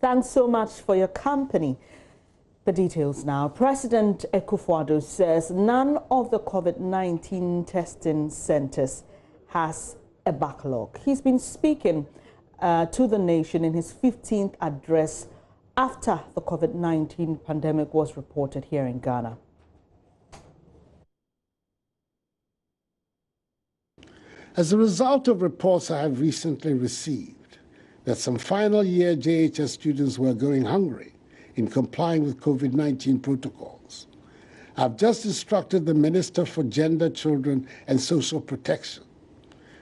Thanks so much for your company. The details now. President Akufo-Addo says none of the COVID-19 testing centers has a backlog. He's been speaking to the nation in his 15th address after the COVID-19 pandemic was reported here in Ghana. As a result of reports I have recently received that some final year JHS students were going hungry in complying with COVID-19 protocols, I've just instructed the Minister for Gender, Children and Social Protection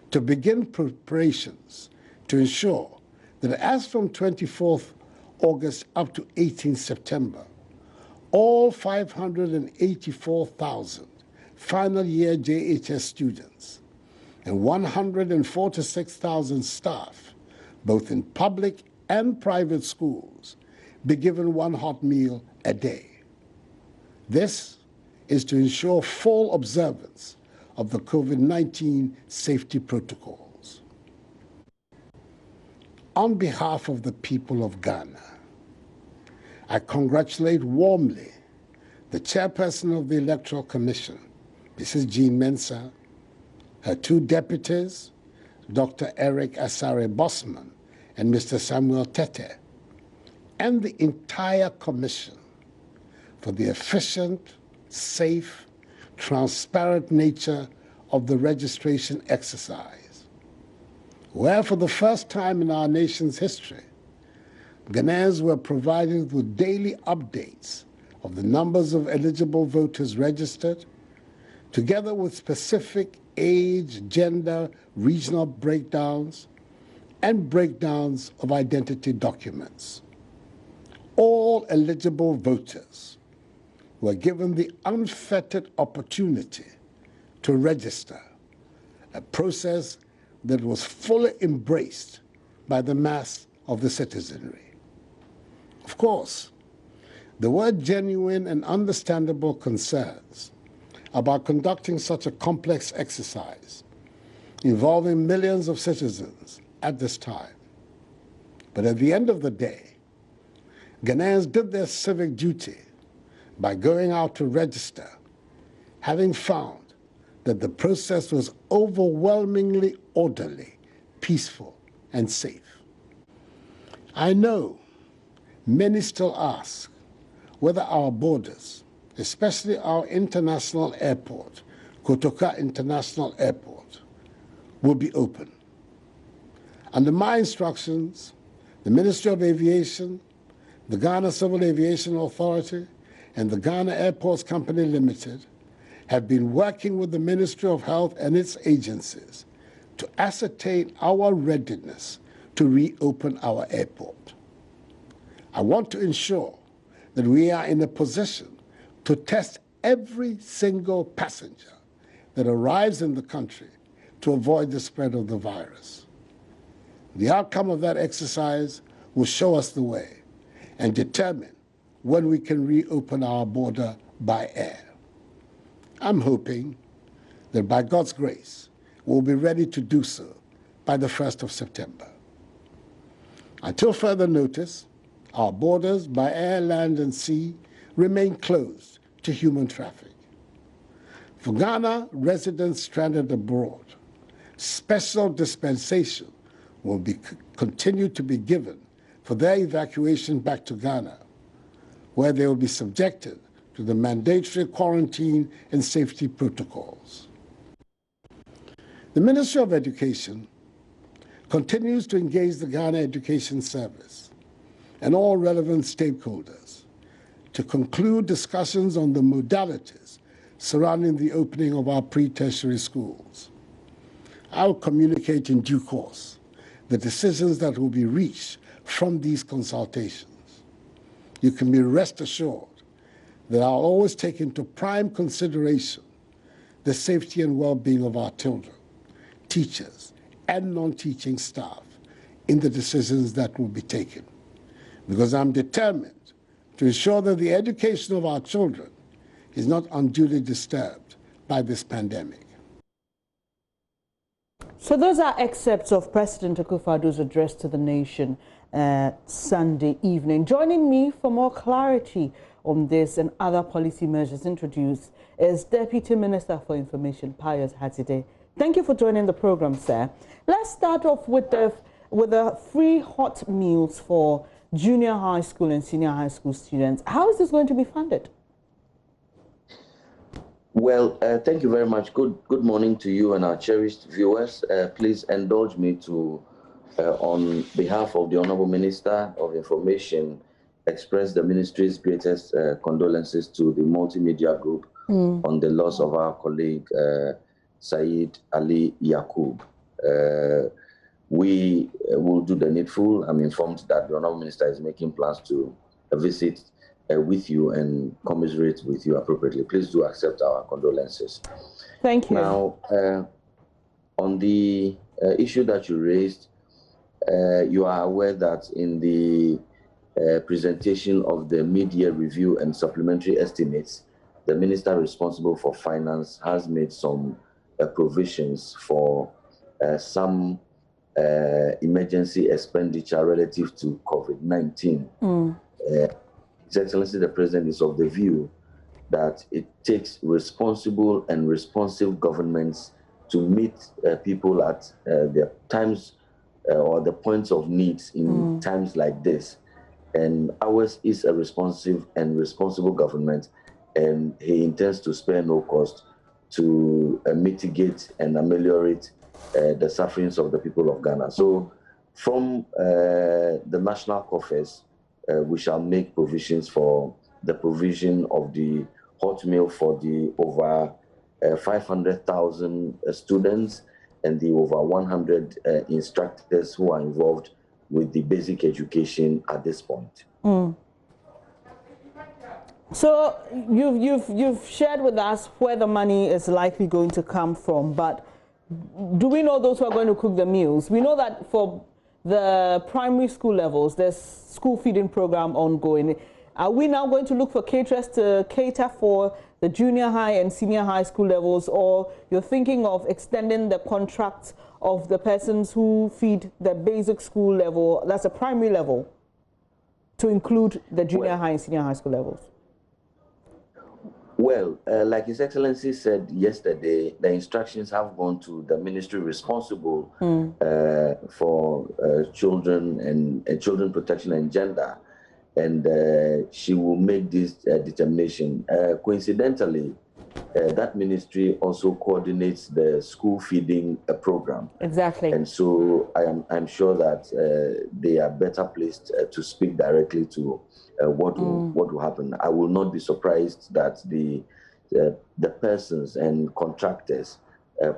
to begin preparations to ensure that as from 24th August up to 18th September, all 584,000 final year JHS students and 146,000 staff, both in public and private schools, be given one hot meal a day. This is to ensure full observance of the COVID-19 safety protocols. On behalf of the people of Ghana, I congratulate warmly the chairperson of the Electoral Commission, Mrs. Jean Mensah, her two deputies, Dr. Eric Asare Bosman and Mr. Samuel Tete, and the entire commission for the efficient, safe, transparent nature of the registration exercise, where for the first time in our nation's history, Ghanaians were provided with daily updates of the numbers of eligible voters registered, together with specific age, gender, regional breakdowns, and breakdowns of identity documents. All eligible voters were given the unfettered opportunity to register, a process that was fully embraced by the mass of the citizenry. Of course, there were genuine and understandable concerns about conducting such a complex exercise involving millions of citizens at this time. But at the end of the day, Ghanaians did their civic duty by going out to register, having found that the process was overwhelmingly orderly, peaceful, and safe. I know many still ask whether our borders, especially our international airport, Kotoka International Airport, will be open. Under my instructions, the Ministry of Aviation, the Ghana Civil Aviation Authority, and the Ghana Airports Company Limited have been working with the Ministry of Health and its agencies to ascertain our readiness to reopen our airport. I want to ensure that we are in a position to test every single passenger that arrives in the country to avoid the spread of the virus. The outcome of that exercise will show us the way and determine when we can reopen our border by air. I'm hoping that by God's grace, we'll be ready to do so by the 1st of September. Until further notice, our borders by air, land, and sea remain closed to human traffic. For Ghana residents stranded abroad, special dispensation will continue to be given for their evacuation back to Ghana, where they will be subjected to the mandatory quarantine and safety protocols. The Ministry of Education continues to engage the Ghana Education Service and all relevant stakeholders to conclude discussions on the modalities surrounding the opening of our pre-tertiary schools. I will communicate in due course the decisions that will be reached from these consultations. You can be rest assured that I'll always take into prime consideration the safety and well-being of our children, teachers, and non-teaching staff in the decisions that will be taken, because I'm determined to ensure that the education of our children is not unduly disturbed by this pandemic. So those are excerpts of President Akufo-Addo's address to the nation Sunday evening. Joining me for more clarity on this and other policy measures introduced is Deputy Minister for Information, Pius Hatzide. Thank you for joining the program, sir. Let's start off with the free hot meals for junior high school and senior high school students. How is this going to be funded? Well, thank you very much. Good morning to you and our cherished viewers. Please indulge me to, on behalf of the Honorable Minister of Information, express the ministry's greatest condolences to the multimedia group on the loss of our colleague, Saeed Ali Yaqub. We will do the needful. I'm informed that the Honorable Minister is making plans to visit with you and commiserate with you appropriately. Please do accept our condolences. Thank you. Now, on the issue that you raised, you are aware that in the presentation of the mid-year review and supplementary estimates, the minister responsible for finance has made some provisions for some emergency expenditure relative to COVID-19. His Excellency the President is of the view that it takes responsible and responsive governments to meet people at their times or the points of needs in times like this. And ours is a responsive and responsible government, and he intends to spare no cost to mitigate and ameliorate the sufferings of the people of Ghana. So from the national coffers, we shall make provisions for the provision of the hot meal for the over 500,000 students and the over 100 instructors who are involved with the basic education at this point. So you've shared with us where the money is likely going to come from, but do we know those who are going to cook the meals? We know that for the primary school levels, there's school feeding program ongoing. Are we now going to look for caterers to cater for the junior high and senior high school levels, or you're thinking of extending the contract of the persons who feed the basic school level, that's a primary level, to include the junior high and senior high school levels? Well, like His Excellency said yesterday, the instructions have gone to the ministry responsible for children and children protection and gender, and she will make this determination. Coincidentally, that ministry also coordinates the school feeding program. Exactly. And so I'm sure that they are better placed to speak directly to what will happen. I will not be surprised that the persons and contractors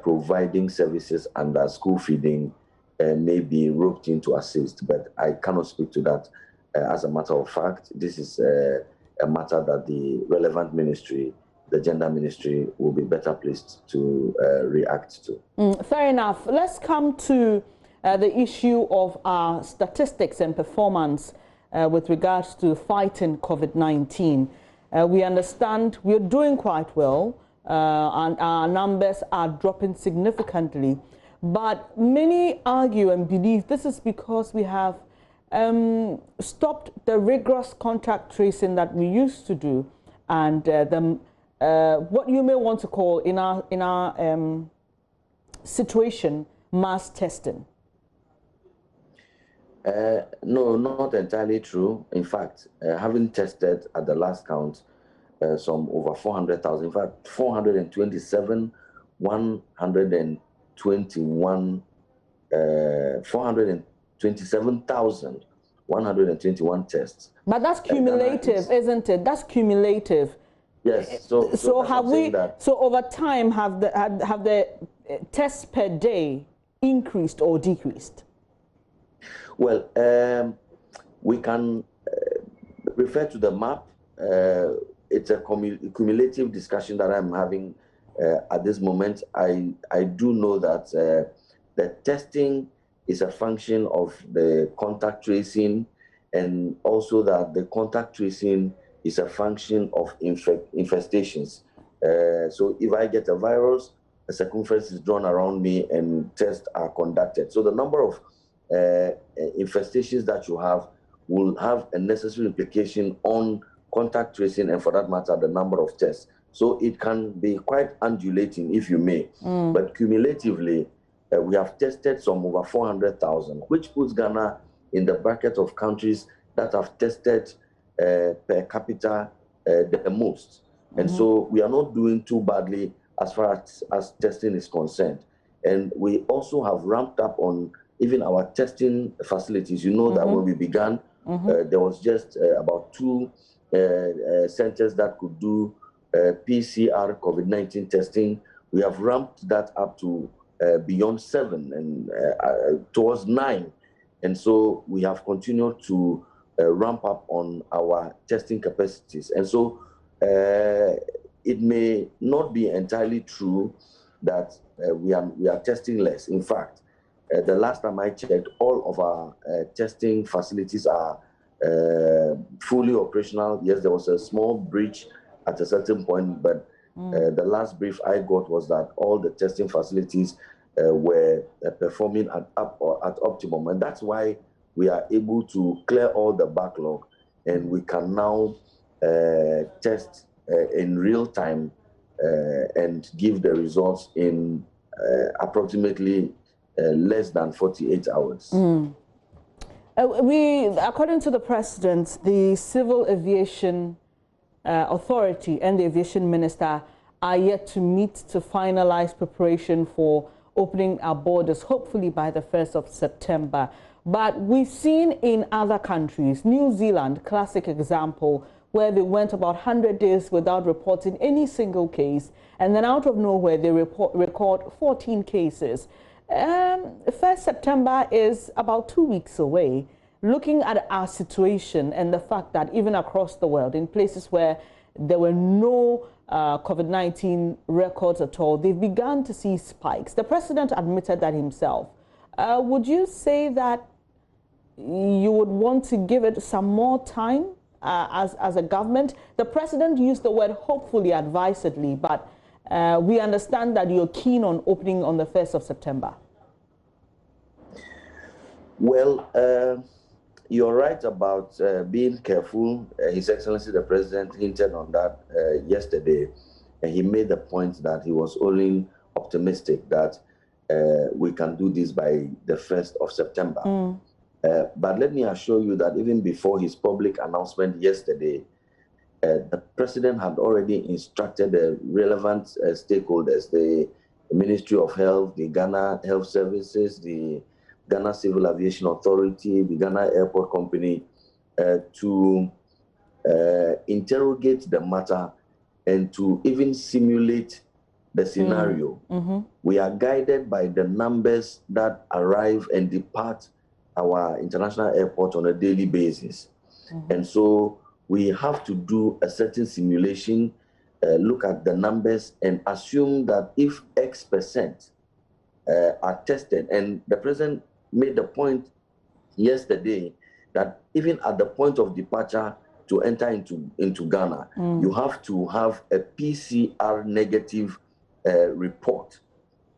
providing services under school feeding may be roped in to assist, but I cannot speak to that. As a matter of fact, this is a matter that the relevant ministry, the gender ministry, will be better placed to react to. Fair enough. Let's come to the issue of our statistics and performance with regards to fighting COVID-19. We understand we're doing quite well and our numbers are dropping significantly, but many argue and believe this is because we have stopped the rigorous contact tracing that we used to do, and what you may want to call in our situation, mass testing. No, not entirely true. In fact, having tested at the last count some over 400,000, in fact, 427, 427,121 tests. But that's cumulative, isn't it? That's cumulative. Yes. So have we? So over time, have the tests per day increased or decreased? Well, we can refer to the map. It's a cumulative discussion that I'm having at this moment. I do know that the testing is a function of the contact tracing, and also that the contact tracing is a function of infestations. So if I get a virus, a circumference is drawn around me and tests are conducted. So the number of infestations that you have will have a necessary implication on contact tracing and, for that matter, the number of tests. So it can be quite undulating, if you may. But cumulatively, we have tested some over 400,000, which puts Ghana in the bracket of countries that have tested per capita the most. And so we are not doing too badly as far as testing is concerned. And we also have ramped up on even our testing facilities. You know that when we began, there was just about 2 centers that could do PCR COVID-19 testing. We have ramped that up to beyond 7 and towards 9. And so we have continued to ramp up on our testing capacities. And so it may not be entirely true that we are testing less. In fact, the last time I checked, all of our testing facilities are fully operational. Yes, there was a small breach at a certain point, but the last brief I got was that all the testing facilities were performing at optimum. And that's why we are able to clear all the backlog, and we can now test in real time and give the results in approximately less than 48 hours. According to the president, the Civil Aviation Authority and the Aviation Minister are yet to meet to finalize preparation for opening our borders, hopefully by the 1st of September. But we've seen in other countries, New Zealand, classic example, where they went about 100 days without reporting any single case, and then out of nowhere they record 14 cases. 1st September is about 2 weeks away. Looking at our situation and the fact that even across the world, in places where there were no COVID-19 records at all, they've begun to see spikes. The president admitted that himself. Would you say that you would want to give it some more time as a government? The president used the word hopefully advisedly, but we understand that you're keen on opening on the 1st of September. Well, you're right about being careful. His Excellency the President hinted on that yesterday, and he made the point that he was only optimistic that we can do this by the 1st of September. But let me assure you that even before his public announcement yesterday, the President had already instructed the relevant stakeholders, the Ministry of Health, the Ghana Health Services, the Ghana Civil Aviation Authority, the Ghana Airport Company, to interrogate the matter and to even simulate the scenario. We are guided by the numbers that arrive and depart our international airport on a daily basis. And so we have to do a certain simulation, look at the numbers and assume that if X% are tested, and the President made the point yesterday that even at the point of departure to enter into Ghana, you have to have a PCR negative report.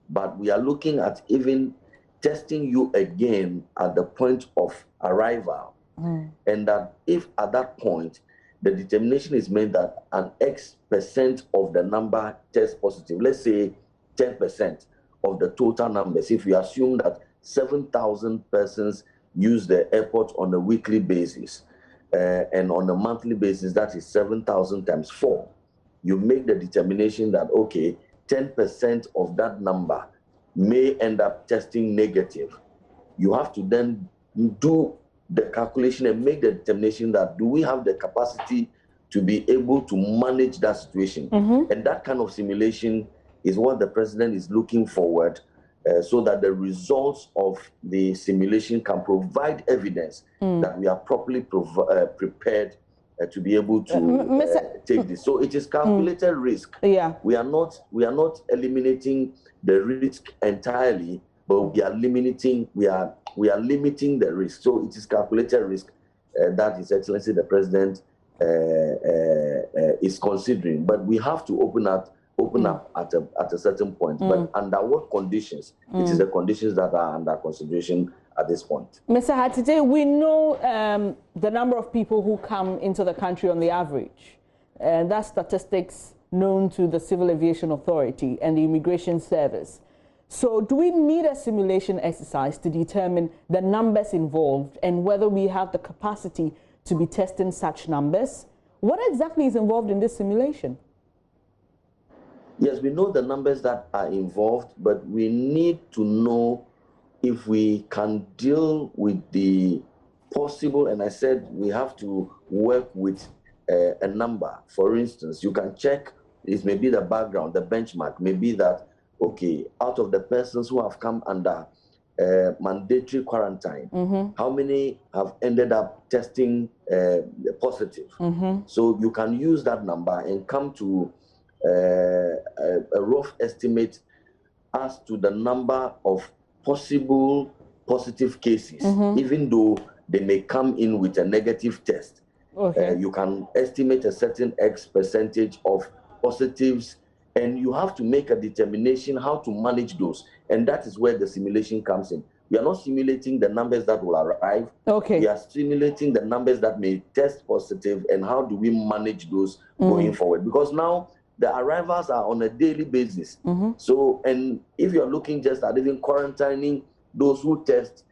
But we are looking at even testing you again at the point of arrival. And that if at that point the determination is made that an X% of the number test positive, let's say 10% of the total numbers, if we assume that 7,000 persons use the airport on a weekly basis, and on a monthly basis, that is 7,000 times 4. You make the determination that, okay, 10% of that number may end up testing negative. You have to then do the calculation and make the determination that do we have the capacity to be able to manage that situation? And that kind of simulation is what the President is looking forward, so that the results of the simulation can provide evidence that we are properly prepared to be able to take this. So it is calculated risk. We are not eliminating the risk entirely, but we are limiting the risk. So it is calculated risk that His Excellency the President is considering. But we have to open up at a certain point. But under what conditions? It is the conditions that are under consideration at this point. Mr. Hatide, we know the number of people who come into the country on the average. That's statistics known to the Civil Aviation Authority and the Immigration Service. So do we need a simulation exercise to determine the numbers involved and whether we have the capacity to be testing such numbers? What exactly is involved in this simulation? Yes, we know the numbers that are involved, but we need to know if we can deal with the possible, and I said we have to work with a number. For instance, you can check, it may be the background, the benchmark, maybe that, okay, out of the persons who have come under mandatory quarantine, how many have ended up testing positive? So you can use that number and come to a rough estimate as to the number of possible positive cases, even though they may come in with a negative test. You can estimate a certain X percentage of positives, and you have to make a determination how to manage those. And that is where the simulation comes in. We are not simulating the numbers that will arrive. We are simulating the numbers that may test positive, and how do we manage those going forward? Because now the arrivals are on a daily basis. So, and if you're looking just at even quarantining those who test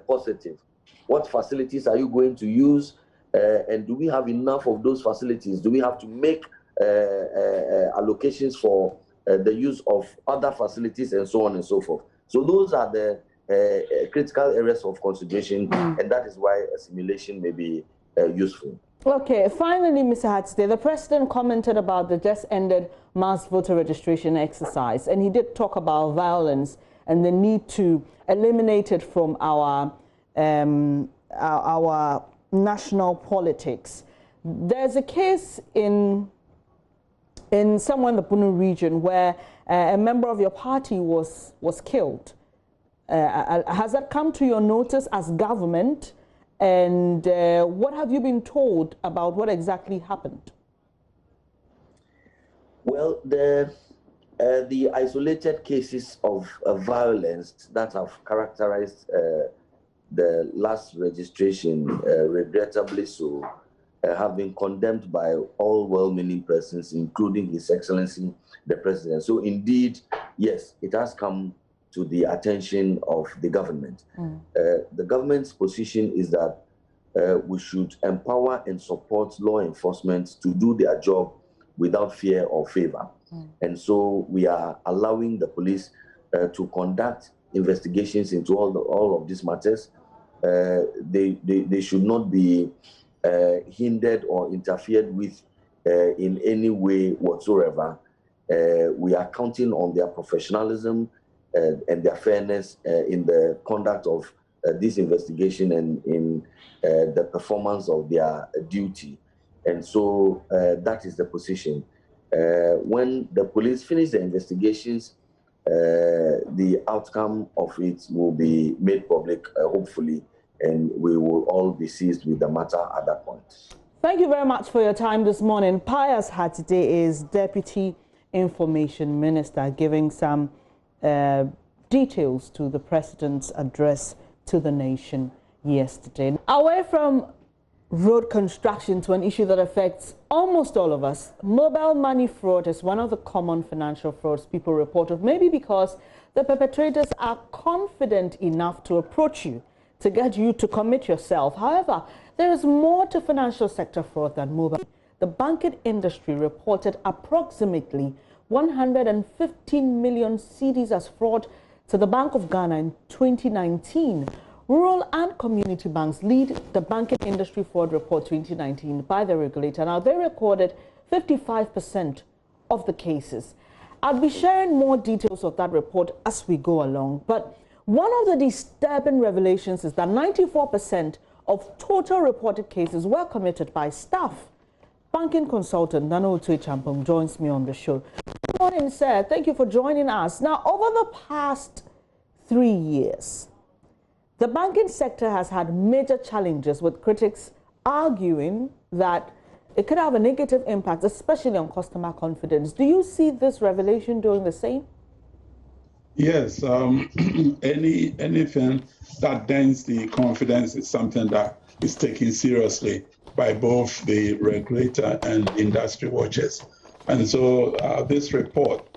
positive, what facilities are you going to use? And do we have enough of those facilities? Do we have to make allocations for the use of other facilities and so on and so forth? So those are the critical areas of consideration, and that is why a simulation may be useful. Okay, finally, Mr. Hatide, the President commented about the just ended mass voter registration exercise, and he did talk about violence and the need to eliminate it from our national politics. There's a case in somewhere in the Bunu region where a member of your party was killed. Has that come to your notice as government? And what have you been told about what exactly happened? Well, the isolated cases of violence that have characterized the last registration, regrettably so, have been condemned by all well-meaning persons, including His Excellency the President. So indeed, yes, it has come to the attention of the government. The government's position is that we should empower and support law enforcement to do their job without fear or favor. And so we are allowing the police to conduct investigations into all of these matters. They should not be hindered or interfered with in any way whatsoever. We are counting on their professionalism and their fairness in the conduct of this investigation and in the performance of their duty. And so that is the position. When the police finish the investigations, the outcome of it will be made public, hopefully, and we will all be seized with the matter at that point. Thank you very much for your time this morning. Pius Hatide is Deputy Information Minister, giving some details to the President's address to the nation yesterday. Away from road construction to an issue that affects almost all of us, mobile money fraud is one of the common financial frauds people report of, maybe because the perpetrators are confident enough to approach you to get you to commit yourself. However, there is more to financial sector fraud than mobile. The banking industry reported approximately 115 million cedis as fraud to the Bank of Ghana in 2019. Rural and community banks lead the banking industry fraud report 2019 by the regulator. Now, they recorded 55% of the cases. I'll be sharing more details of that report as we go along. But one of the disturbing revelations is that 94% of total reported cases were committed by staff. Banking consultant Nana Otue Champong joins me on the show. Good morning, sir. Thank you for joining us. Now, over the past 3 years, the banking sector has had major challenges, with critics arguing that it could have a negative impact, especially on customer confidence. Do you see this revelation doing the same? Yes, anything that dents the confidence is something that is taken seriously by both the regulator and industry watchers. And so this report,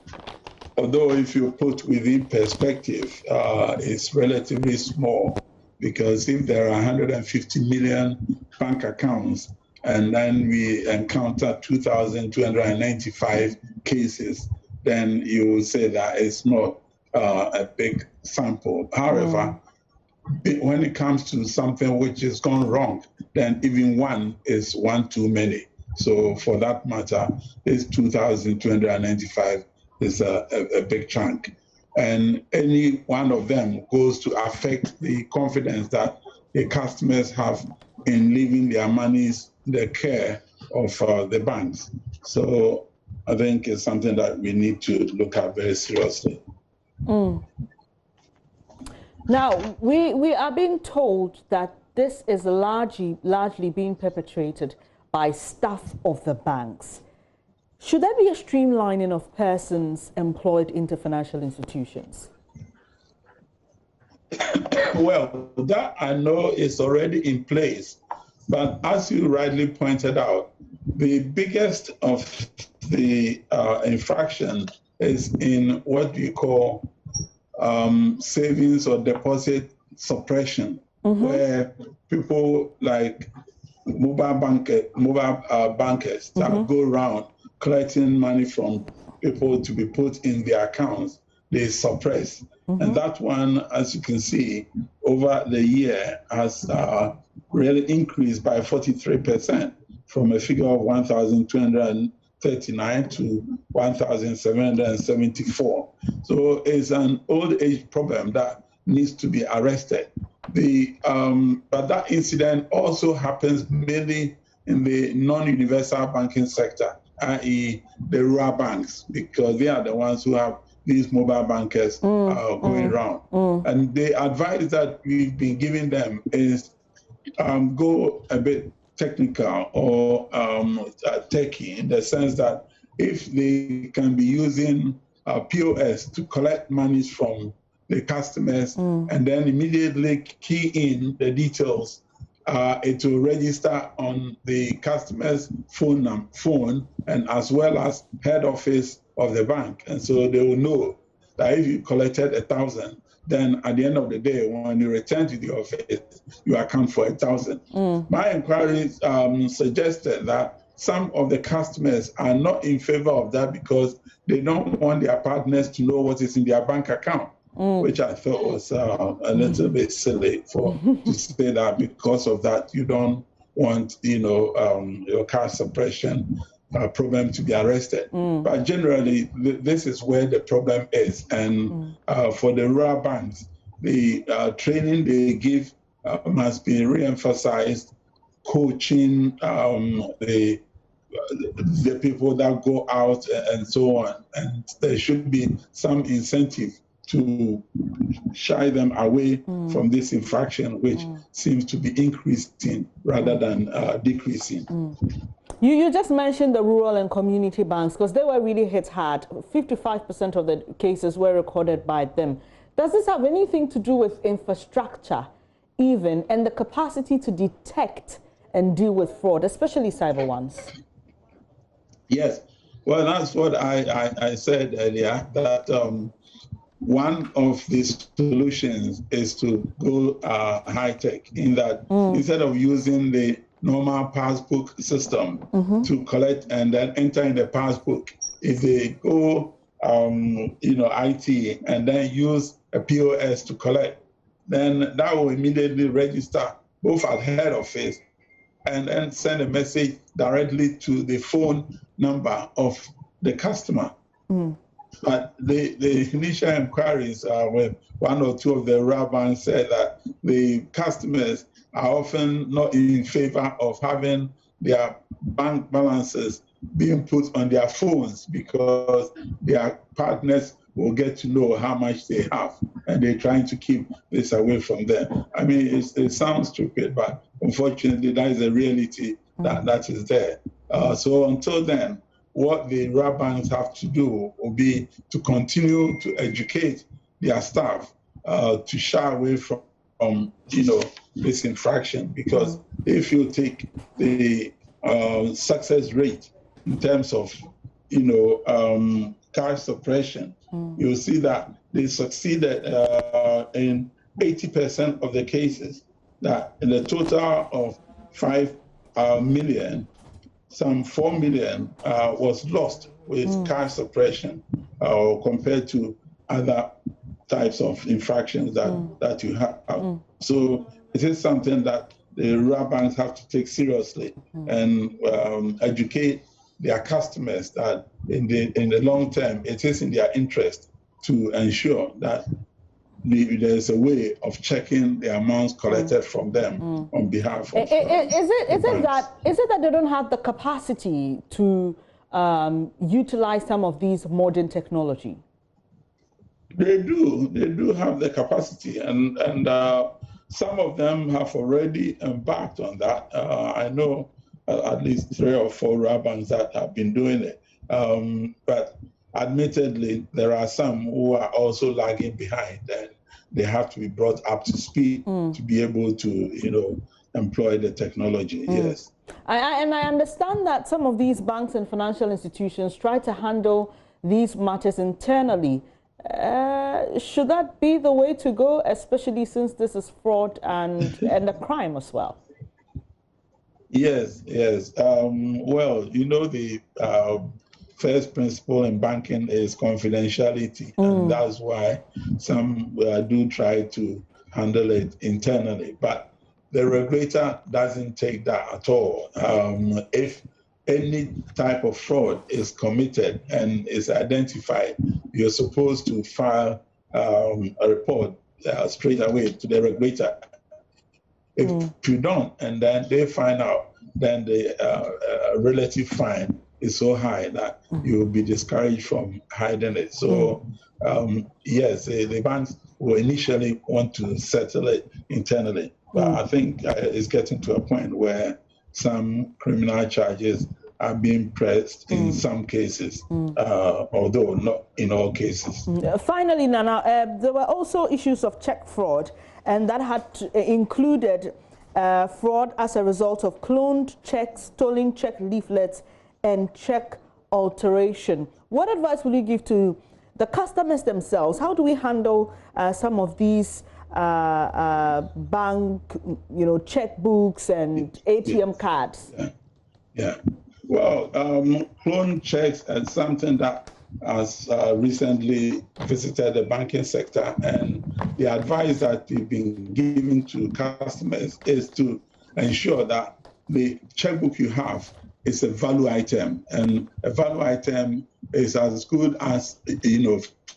although if you put within perspective, it's relatively small, because if there are 150 million bank accounts and then we encounter 2,295 cases, then you will say that it's not a big sample. However, when it comes to something which has gone wrong, then even one is one too many. So for that matter, this 2,295 is a big chunk. And any one of them goes to affect the confidence that the customers have in leaving their monies in the care of the banks. So I think it's something that we need to look at very seriously. Now, we are being told that this is largely being perpetrated by staff of the banks. Should there be a streamlining of persons employed into financial institutions? Well, that I know is already in place. But as you rightly pointed out, the biggest of the infraction is in what we call savings or deposit suppression, where people like mobile bankers that go around collecting money from people to be put in their accounts, they suppress. And that one, as you can see, over the year has really increased by 43% from a figure of 1,239 to 1,774. So it's an old age problem that needs to be arrested. But that incident also happens mainly in the non-universal banking sector, i.e. the rural banks, because they are the ones who have these mobile bankers going around. And the advice that we've been giving them is go a bit technical or techy, in the sense that if they can be using POS to collect monies from the customers and then immediately key in the details, it will register on the customer's phone and as well as head office of the bank. And so they will know that if you collected 1,000, then at the end of the day, when you return to the office, you account for 1,000. My inquiries suggested that some of the customers are not in favor of that because they don't want their partners to know what is in their bank account, which I thought was a little bit silly to say that because of that, you don't want, your cash suppression problem to be arrested. But generally, this is where the problem is. And for the rural banks, the training they give must be re-emphasized, coaching the people that go out and so on. And there should be some incentive to shy them away from this infraction, which seems to be increasing rather than decreasing. You just mentioned the rural and community banks because they were really hit hard. 55% of the cases were recorded by them. Does this have anything to do with infrastructure even and the capacity to detect and deal with fraud, especially cyber ones? Yes. Well, that's what I said earlier, that one of the solutions is to go high-tech, in that instead of using the normal passbook system to collect and then enter in the passbook, if they go, IT and then use a POS to collect, then that will immediately register both at head office and then send a message directly to the phone number of the customer. But the initial inquiries with one or two of the rural banks said that the customers are often not in favor of having their bank balances being put on their phones because their partners will get to know how much they have, and they're trying to keep this away from them. I mean, it sounds stupid, but unfortunately, that is a reality that is there. So until then, what the rural banks have to do will be to continue to educate their staff to shy away from this infraction, because if you take the success rate in terms of cash suppression, you'll see that they succeeded in 80% of the cases. That in a total of 5 million, some 4 million was lost with cash suppression compared to other types of infractions that you have. So it is something that the rural banks have to take seriously and educate their customers that in the long term, it is in their interest to ensure that there's a way of checking the amounts collected from them on behalf of is it that they don't have the capacity to utilize some of these modern technology? They do have the capacity, and some of them have already embarked on that. I know at least 3 or 4 rural banks that have been doing it, but admittedly, there are some who are also lagging behind, and they have to be brought up to speed to be able to, employ the technology. Yes. And I understand that some of these banks and financial institutions try to handle these matters internally. Should that be the way to go, especially since this is fraud and a crime as well? Yes. Well, the first principle in banking is confidentiality, and that's why some do try to handle it internally. But the regulator doesn't take that at all. If any type of fraud is committed and is identified, you're supposed to file a report straight away to the regulator. If you don't, and then they find out, then the relative fine is so high that you will be discouraged from hiding it. So, yes, the banks will initially want to settle it internally. But I think it's getting to a point where some criminal charges are being pressed in some cases, although not in all cases. Finally, Nana, there were also issues of check fraud, and that had included fraud as a result of cloned checks, stolen check leaflets, and check alteration. What advice will you give to the customers themselves? How do we handle some of these bank, checkbooks and ATM cards? Yeah. Well, clone checks is something that has recently visited the banking sector, and the advice that we've been giving to customers is to ensure that the checkbook you have is a value item, and a value item is as good as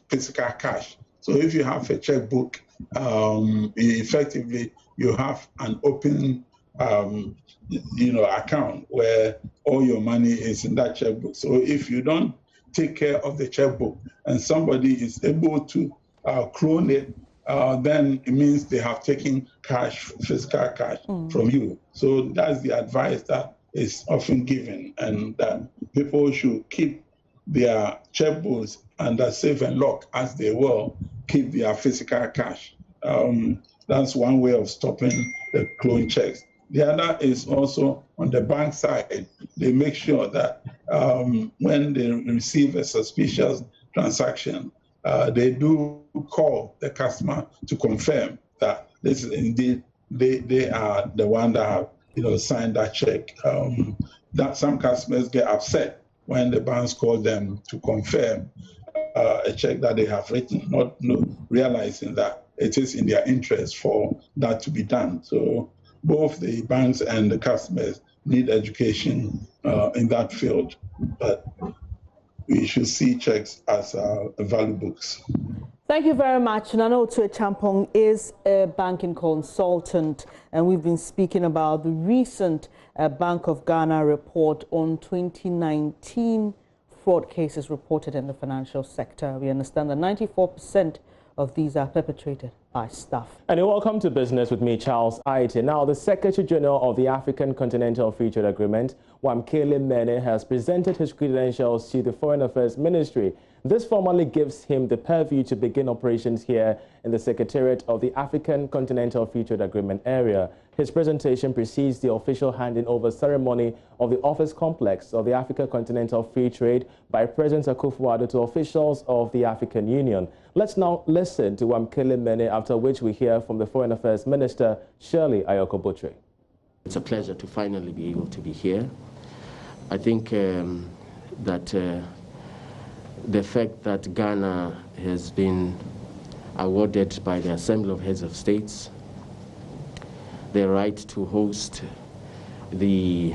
physical cash. So if you have a checkbook, effectively you have an open account where all your money is in that checkbook. So if you don't take care of the checkbook and somebody is able to clone it, then it means they have taken cash, physical cash from you. So that's the advice that is often given, and that people should keep their checkbooks under safe and lock as they will keep their physical cash. That's one way of stopping the clone checks. The other is also on the bank side. They make sure that when they receive a suspicious transaction, they do call the customer to confirm that this is indeed they are the one that have signed that check. That some customers get upset when the banks call them to confirm a check that they have written, not realizing that it is in their interest for that to be done. So both the banks and the customers need education in that field, but we should see checks as value books. Thank you very much. Nana Champong is a banking consultant, and we've been speaking about the recent Bank of Ghana report on 2019 fraud cases reported in the financial sector. We understand that 94% of these are perpetrated by staff. And welcome to Business with me, Charles Aite. Now, the Secretary General of the African Continental Free Trade Agreement, Wamkele Mene, has presented his credentials to the Foreign Affairs Ministry. This formally gives him the purview to begin operations here in the Secretariat of the African Continental Free Trade Agreement area. His presentation precedes the official handing over ceremony of the office complex of the African Continental Free Trade by President Akufo-Addo to officials of the African Union. Let's now listen to Wamkele Mene, after which we hear from the Foreign Affairs Minister, Shirley Ayoko-Botry. It's a pleasure to finally be able to be here. I think that the fact that Ghana has been awarded by the Assembly of Heads of States the right to host the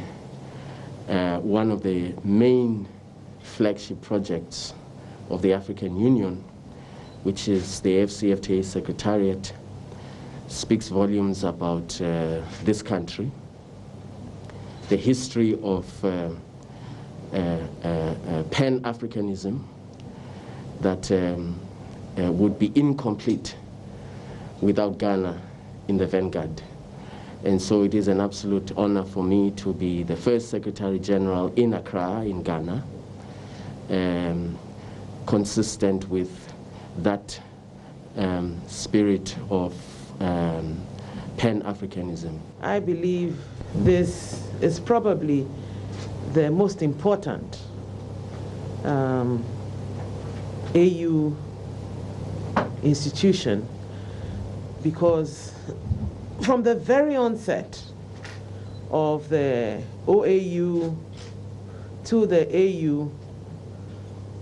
one of the main flagship projects of the African Union, which is the AfCFTA Secretariat, speaks volumes about this country, the history of Pan-Africanism that would be incomplete without Ghana in the vanguard. And so it is an absolute honor for me to be the first Secretary General in Accra, in Ghana, consistent with that spirit of Pan-Africanism. I believe this is probably the most important AU institution, because from the very onset of the OAU to the AU,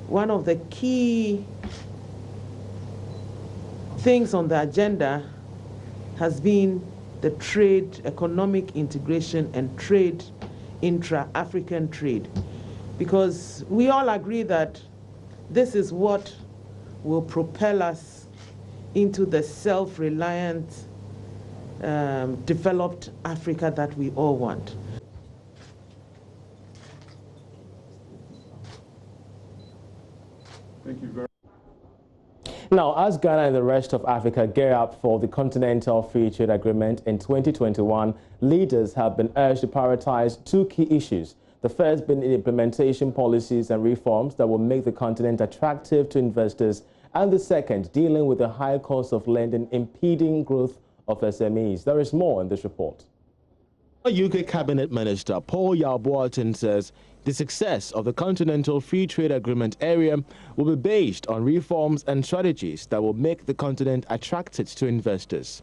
one of the key things on the agenda has been the trade, economic integration and trade, intra-African trade. Because we all agree that this is what will propel us into the self-reliant, developed Africa that we all want. Thank you very much. Now, as Ghana and the rest of Africa gear up for the Continental Free Trade Agreement in 2021, leaders have been urged to prioritize two key issues. The first being implementation policies and reforms that will make the continent attractive to investors, and the second dealing with the high cost of lending impeding growth of SMEs. There is more in this report. UK Cabinet Minister Paul Yeboah says the success of the Continental Free Trade Agreement area will be based on reforms and strategies that will make the continent attractive to investors.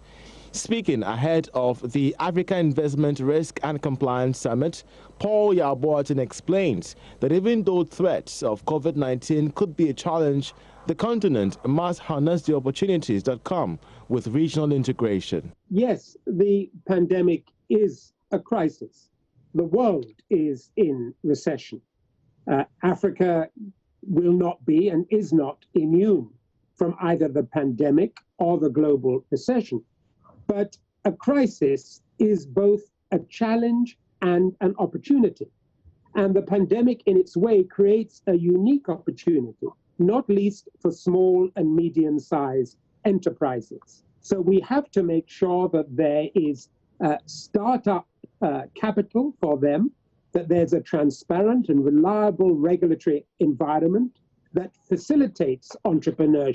Speaking ahead of the Africa Investment Risk and Compliance Summit, Paul Yeboah explains that even though threats of COVID-19 could be a challenge, the continent must harness the opportunities that come with regional integration. Yes, the pandemic is a crisis. The world is in recession. Africa will not be and is not immune from either the pandemic or the global recession. But a crisis is both a challenge and an opportunity. And the pandemic in its way creates a unique opportunity, not least for small and medium-sized enterprises. So we have to make sure that there is startup capital for them, that there's a transparent and reliable regulatory environment that facilitates entrepreneurship.